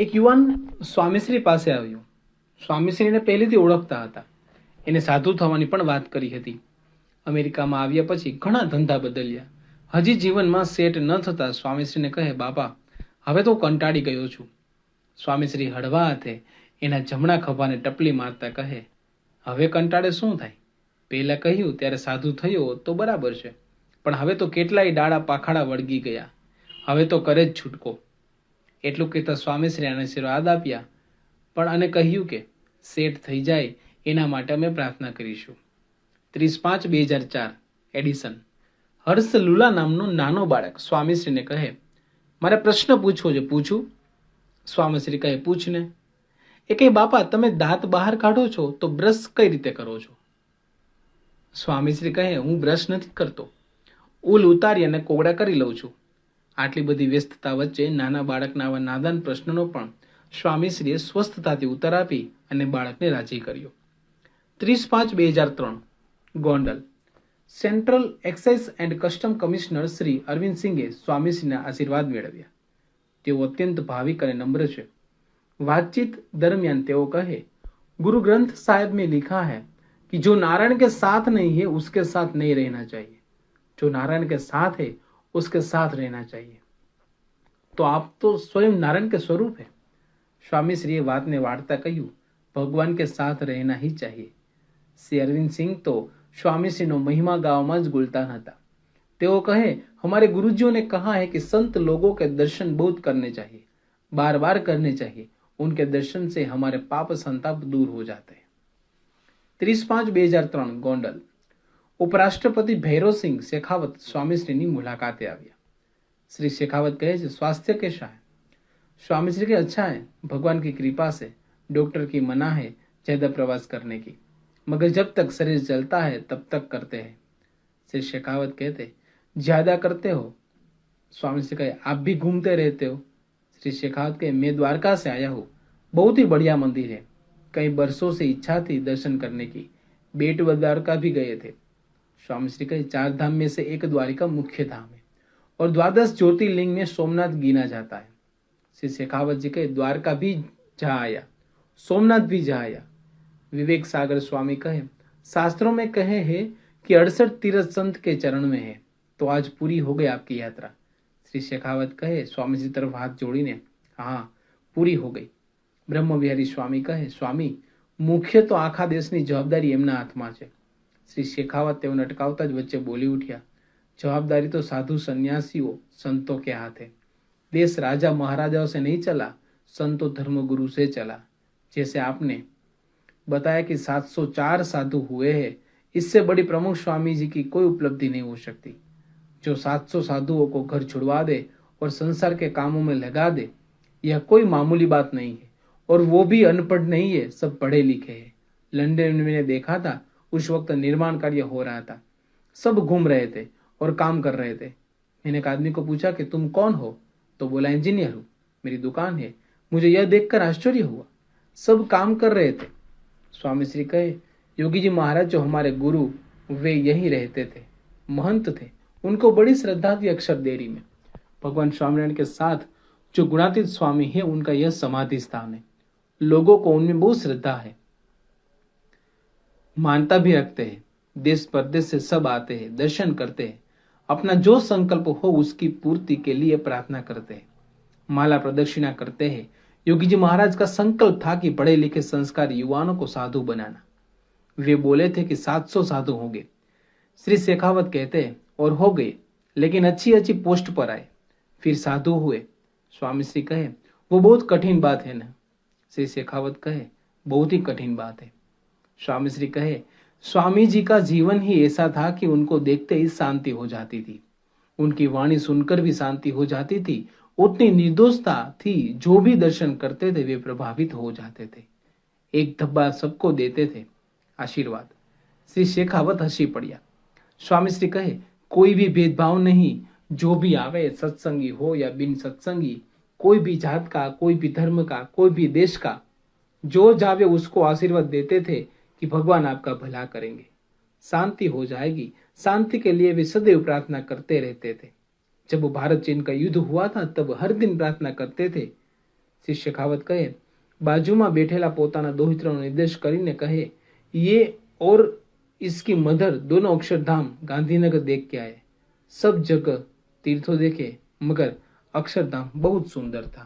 એક યુવાન સ્વામીશ્રી પાસે આવ્યો. સ્વામીશ્રીને પહેલેથી ઓળખતા હતા. એને સાધુ થવાની પણ વાત કરી હતી. અમેરિકામાં આવ્યા પછી ઘણા ધંધા બદલ્યા. હજી જીવનમાં સેટ ન થતા સ્વામીશ્રીને કહે, બાપા, હવે તો કંટાળી ગયો છું. સ્વામીશ્રી હળવા હાથે એના જમણા ખભાને ટપલી મારતા કહે, હવે કંટાળે શું થાય? પહેલા કહ્યું ત્યારે સાધુ થયો તો બરાબર છે, પણ હવે તો કેટલાય ડાળા પાખાડા વળગી ગયા. હવે તો કરે જ છૂટકો. એટલું કહેતા સ્વામીશ્રી આને આશીર્વાદ આપ્યા, પણ અને કહ્યું કે સેટ થઈ જાય એના માટે અમે પ્રાર્થના કરીશું. 30/5/2004 એડિસન. હર્ષ લુલા નામનો નાનો બાળક સ્વામીશ્રીને કહે, મારે પ્રશ્ન પૂછવો છે, પૂછું? સ્વામીશ્રી કહે, પૂછને. એ કહે, બાપા, તમે દાંત બહાર કાઢો છો તો બ્રશ કઈ રીતે કરો છો? સ્વામીશ્રી કહે, હું બ્રશ નથી કરતો, ઉલ ઉતારી અને કોગળા કરી લઉં છું. આટલી બધી વ્યસ્તતા વચ્ચે નાના બાળકના આવા નાદાન પ્રશ્નનો પણ સ્વામીશ્રીએ સ્વસ્થતાથી ઉત્તર આપી અને બાળકને રાજી કર્યો. 30/5/2003 Gondal. Central excise and custom commissioner Shri Arvind સિંઘે સ્વામીશ્રીના આશીર્વાદ મેળવ્યા. તેઓ અત્યંત ભાવિક અને નમ્ર છે. વાતચીત દરમિયાન તેઓ કહે, गुरु ग्रंथ साहिब में लिखा है कि जो नारायण के साथ नहीं है उसके साथ नहीं रहना चाहिए, जो नारायण के साथ है उसके साथ रहना चाहिए. तो आप तो स्वयं नारायण के स्वरूप है. સ્વામીશ્રીએ વાતને વાળતા કહ્યું, ભગવાન કે સાથ રહેના ही चाहिए. શ્રી અરવિંદ સિંહ તો સ્વામીશ્રીનો મહિમા ગાવામાં જ ગુલતાન હતા. તેઓ કહે, हमारे गुरुजियों ने कहा है कि संत लोगों के दर्शन बहुत करने चाहिए, बार बार करने चाहिए. उनके दर्शन से हमारे पाप संताप दूर हो जाते हैं. 30/5/2003 गोंडल. ઉપરાષ્ટ્રપતિ ભૈરોસિંહ શેખાવત સ્વામીશ્રીની મુલાકાતે આવ્યા. श्री शेखावत कहे, स्वास्थ्य कैसा है? स्वामीश्री के, अच्छा है, भगवान की कृपा से. डॉक्टर की मना है ज्यादा प्रवास करने की, मगर जब तक शरीर चलता है तब तक करते हैं. श्री शेखावत कहते, ज्यादा करते हो? स्वामीश्री कहे, आप भी घूमते रहते हो. श्री शेखावत कहे, मैं द्वारका से आया हूँ, बहुत ही बढ़िया मंदिर है, कई वर्षों से इच्छा थी दर्शन करने की, बेट व द्वारका भी गए थे. स्वामीश्री कहे, 4 धाम में से एक द्वारिका मुख्य धाम है और 12 ज्योतिर्लिंग में सोमनाथ गिना जाता है. श्री शेखावत जी कहे, द्वारका भी जा आया, सोमनाथ भी जा आया. विवेक सागर स्वामी कहे, शास्त्रों में कहे हैं कि 68 तीर्थ संत के चरण में है, तो आज पूरी हो गई आपकी यात्रा. श्री शेखावत कहे, स्वामी जी तरफ हाथ जोड़ीने, हाँ, पूरी हो गई. બ્રહ્મ વિહારી સ્વામી કહે, સ્વામી, મુખ્ય તો આખા દેશની જવાબદારી એમના હાથમાં છે. શ્રી શેખાવત તેઓને અટકાવતા જ વચ્ચે બોલી ઉઠ્યા, जवाबदारी तो साधु सन्यासियों संतों के हाथ है. देश राजा महाराजाओं से नहीं चला, संतों धर्मगुरु से चला. जैसे आपने बताया कि 704 साधु हुए हैं, इससे बड़ी प्रमुख स्वामी जी की कोई उपलब्धि नहीं हो सकती. जो 700 साधुओं को घर छुड़वा दे और संसार के कामों में लगा दे, यह कोई मामूली बात नहीं है. और वो भी अनपढ़ नहीं है, सब पढ़े लिखे हैं. लंदन में मैंने देखा था, उस वक्त निर्माण कार्य हो रहा था, सब घूम रहे थे और काम कर रहे थे. मैंने एक आदमी को पूछा कि तुम कौन हो? तो बोला, इंजीनियर हूं, मेरी दुकान है. मुझे यह देखकर आश्चर्य हुआ, सब काम कर रहे थे. स्वामी श्री कहे, योगी जी महाराज जो हमारे गुरु, वे यही रहते थे, महंत थे, उनको बड़ी श्रद्धा थी अक्षर देरी में. भगवान स्वामिनारायण के साथ जो गुणातीत स्वामी है, उनका यह समाधि स्थान है. लोगों को उनमें बहुत श्रद्धा है, मानता भी रखते हैं. देश परदेश से सब आते हैं, दर्शन करते हैं, अपना जो संकल्प हो उसकी पूर्ति के लिए प्रार्थना करते हैं, माला प्रदक्षिणा करते हैं. योगी जी महाराज का संकल्प था कि पढ़े लिखे संस्कार युवाओं को साधु बनाना. वे बोले थे कि 700 साधु होंगे. श्री शेखावत कहते हैं, और हो गए, लेकिन अच्छी अच्छी पोस्ट पर आए, फिर साधु हुए. स्वामी श्री कहे, वो बहुत कठिन बात है ना? श्री शेखावत कहे, बहुत ही कठिन बात है. स्वामी श्री कहे, स्वामी जी का जीवन ही ऐसा था कि उनको देखते ही शांति हो जाती थी, उनकी वाणी सुनकर भी शांति हो जाती थी. उतनी निर्दोषता थी, जो भी दर्शन करते थे वे प्रभावित हो जाते थे. एक धब्बा सबको देते थे, आशीर्वाद. श्री शेखावत हंसी पड़िया. स्वामी श्री कहे, कोई भी भेदभाव नहीं, जो भी आवे, सत्संगी हो या बिन सत्संगी, कोई भी जात का, कोई भी धर्म का, कोई भी देश का, जो जावे उसको आशीर्वाद देते थे कि भगवान आपका भला करेंगे, शांति हो जाएगी. शांति के लिए वे सदैव प्रार्थना करते रहते थे. जब भारत चीन का युद्ध हुआ था, तब हर दिन प्रार्थना करते थे શ્રી શેખાવત કહે, બાજુમાં બેઠેલા પોતાના દોહિત્રનો નિર્દેશ કરીને કહે, ये और इसकी मदर दोनों अक्षरधाम गांधीनगर देख के आए। सब जगह तीर्थों देखे मगर अक्षरधाम बहुत सुंदर था।